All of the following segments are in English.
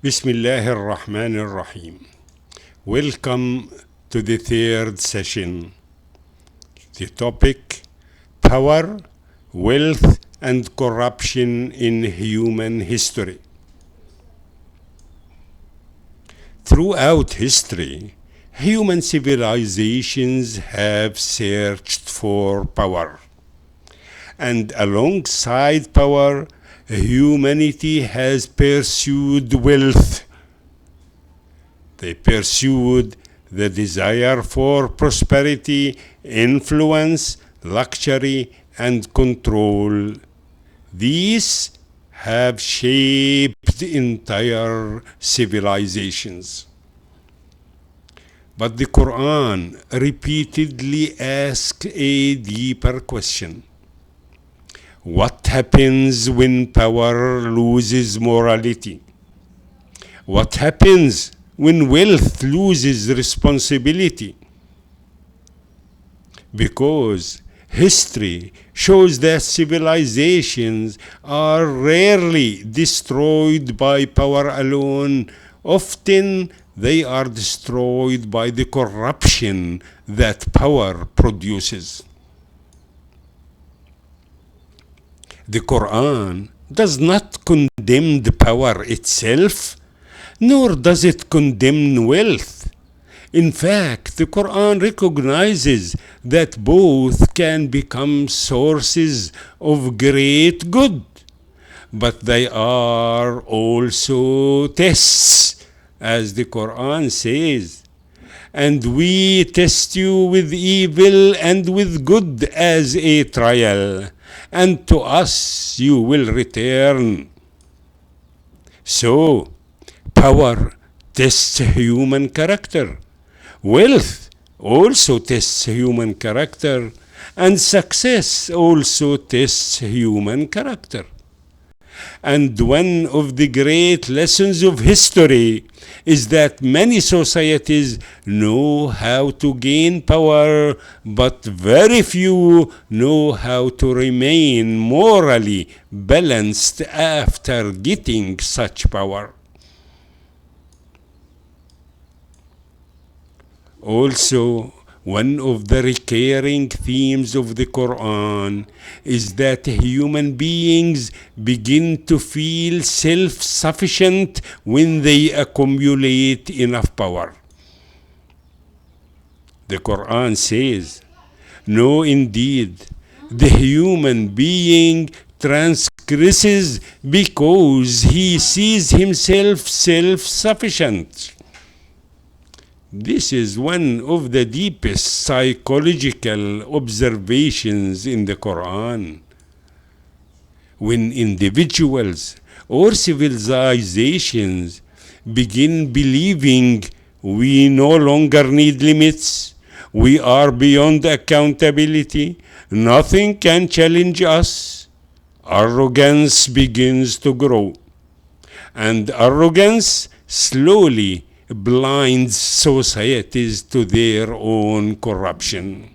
Bismillahir Rahmanir Rahim. Welcome to the third session. The topic: Power, Wealth, and Corruption in Human History. Throughout history, human civilizations have searched for power. And alongside power, humanity has pursued wealth. They pursued the desire for prosperity, influence, luxury, and control. These have shaped entire civilizations. But the Quran repeatedly asks a deeper question. What happens when power loses morality? What happens when wealth loses responsibility? Because history shows that civilizations are rarely destroyed by power alone. Often they are destroyed by the corruption that power produces. The Quran does not condemn the power itself, nor does it condemn wealth. In fact, the Quran recognizes that both can become sources of great good, but they are also tests, as the Quran says. And we test you with evil and with good as a trial, and to us you will return. So, power tests human character. Wealth also tests human character, and success also tests human character. And one of the great lessons of history is that many societies know how to gain power, but very few know how to remain morally balanced after getting such power. Also, one of the recurring themes of the Quran is that human beings begin to feel self-sufficient when they accumulate enough power. The Quran says, "No, indeed, the human being transgresses because he sees himself self-sufficient." This is one of the deepest psychological observations in the Quran. When individuals or civilizations begin believing we no longer need limits, we are beyond accountability, nothing can challenge us, arrogance begins to grow. And arrogance slowly blinds societies to their own corruption.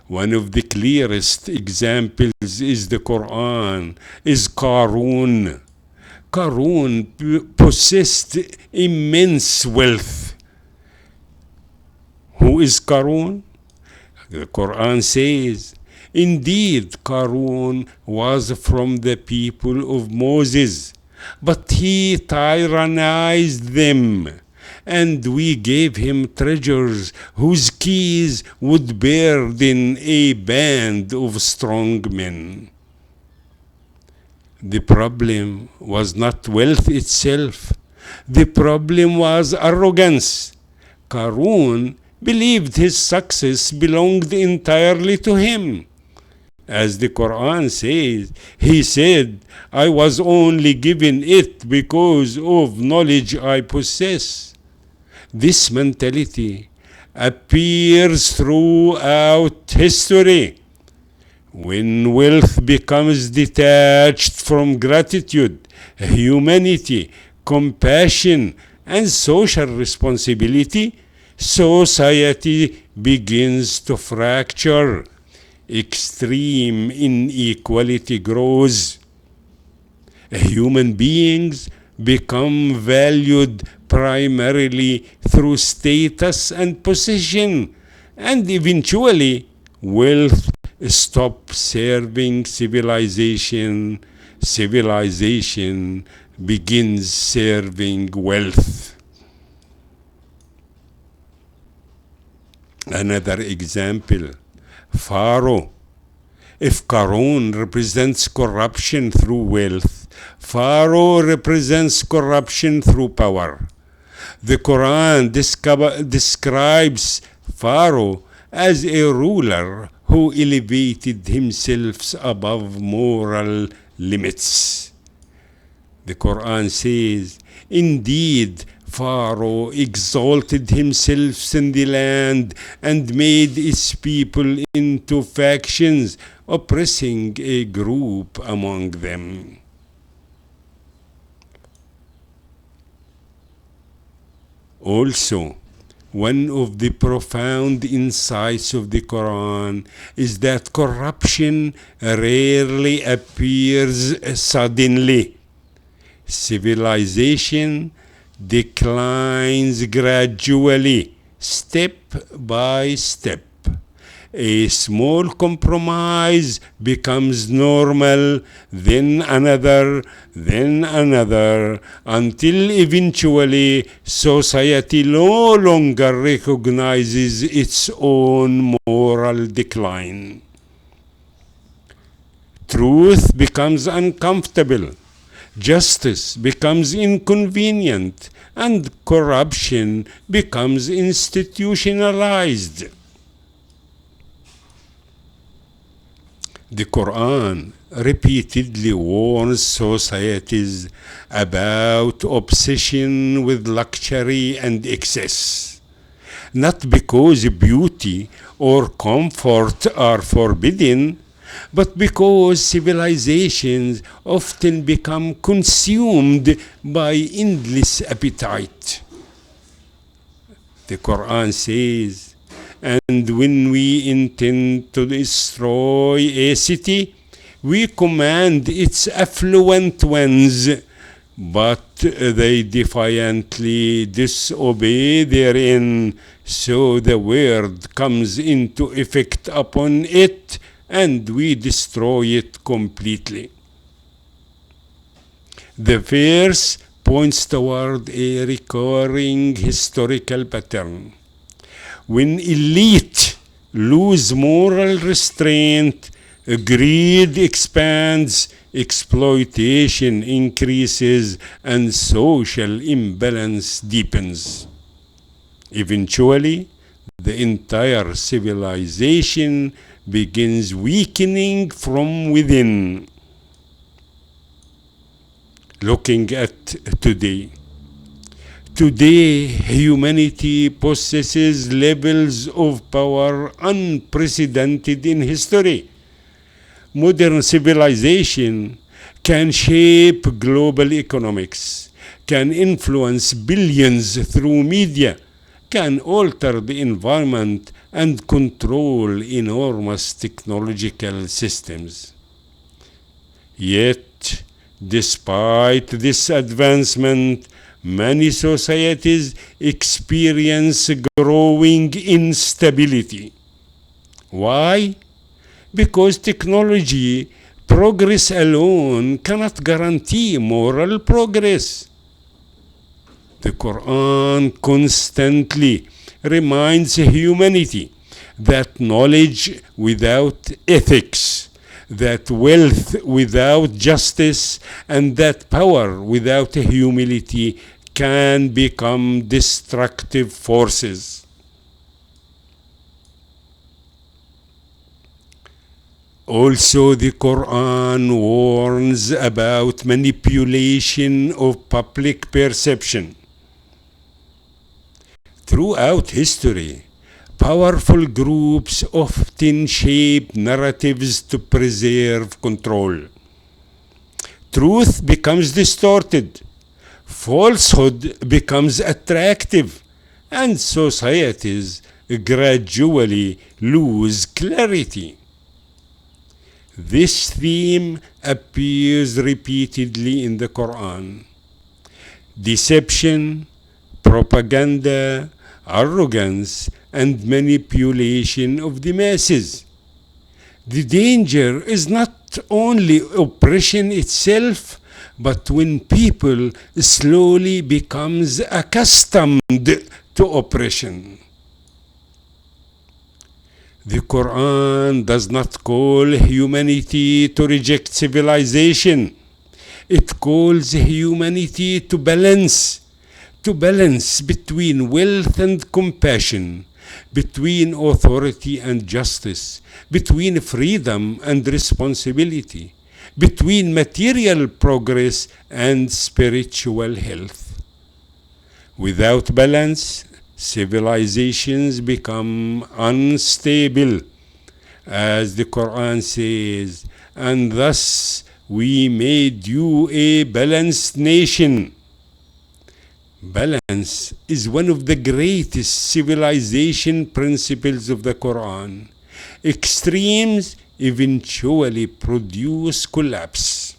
One of the clearest examples is the Quran, is Qarun. Qarun possessed immense wealth. Who is Qarun? The Quran says, "Indeed, Qarun was from the people of Moses, but he tyrannized them, and we gave him treasures whose keys would burden a band of strong men." The problem was not wealth itself. The problem was arrogance. Qarun believed his success belonged entirely to him. As the Quran says, he said, "I was only given it because of knowledge I possess." This mentality appears throughout history. When wealth becomes detached from gratitude, humanity, compassion, and social responsibility, society begins to fracture. Extreme inequality grows. Human beings become valued primarily through status and position, and eventually wealth stop serving civilization. Civilization begins serving wealth. Another example, Pharaoh. If Qarun represents corruption through wealth, Pharaoh represents corruption through power. The Quran describes Pharaoh as a ruler who elevated himself above moral limits. The Quran says, indeed, Pharaoh exalted himself in the land and made its people into factions, oppressing a group among them. Also, one of the profound insights of the Quran is that corruption rarely appears suddenly. Civilization declines gradually, step by step. A small compromise becomes normal, then another, until eventually society no longer recognizes its own moral decline. Truth becomes uncomfortable, justice becomes inconvenient, and corruption becomes institutionalized. The Quran repeatedly warns societies about obsession with luxury and excess, not because beauty or comfort are forbidden, but because civilizations often become consumed by endless appetite. The Quran says, and when we intend to destroy a city, we command its affluent ones, but they defiantly disobey therein, so the word comes into effect upon it, and we destroy it completely. The verse points toward a recurring historical pattern. When elite lose moral restraint, greed expands, exploitation increases, and social imbalance deepens. Eventually, the entire civilization begins weakening from within. Looking at today, humanity possesses levels of power unprecedented in history. Modern civilization can shape global economics, can influence billions through media, can alter the environment, and control enormous technological systems. Yet, despite this advancement, many societies experience growing instability. Why? Because technology progress alone cannot guarantee moral progress. The Quran constantly reminds humanity that knowledge without ethics, that wealth without justice, and that power without humility can become destructive forces. Also, the Quran warns about manipulation of public perception. Throughout history, powerful groups often shape narratives to preserve control. Truth becomes distorted, falsehood becomes attractive, and societies gradually lose clarity. This theme appears repeatedly in the Quran. deception, propaganda, arrogance, and manipulation of the masses. The danger is not only oppression itself, but when people slowly becomes accustomed to oppression. The Quran does not call humanity to reject civilization. It calls humanity to balance between wealth and compassion, between authority and justice, between freedom and responsibility, between material progress and spiritual health. Without balance, civilizations become unstable, as the Quran says, and thus we made you a balanced nation. Balance is one of the greatest civilization principles of the Quran. Extremes eventually produce collapse.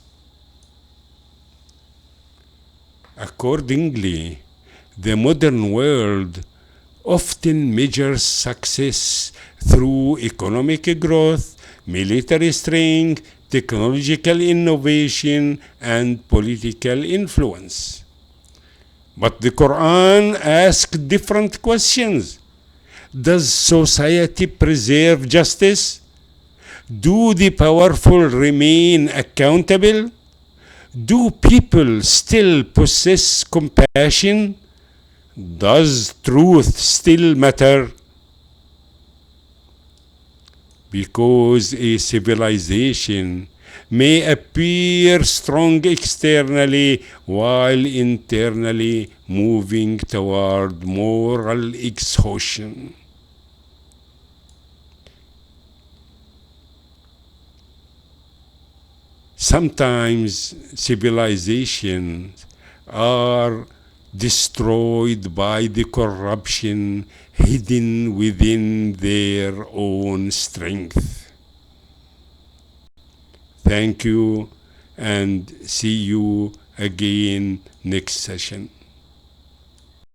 Accordingly, the modern world often measures success through economic growth, military strength, technological innovation, and political influence. But the Quran asks different questions. Does society preserve justice? Do the powerful remain accountable? Do people still possess compassion? Does truth still matter? Because a civilization may appear strong externally while internally moving toward moral exhaustion. Sometimes civilizations are destroyed by the corruption hidden within their own strength. Thank you, and see you again next session.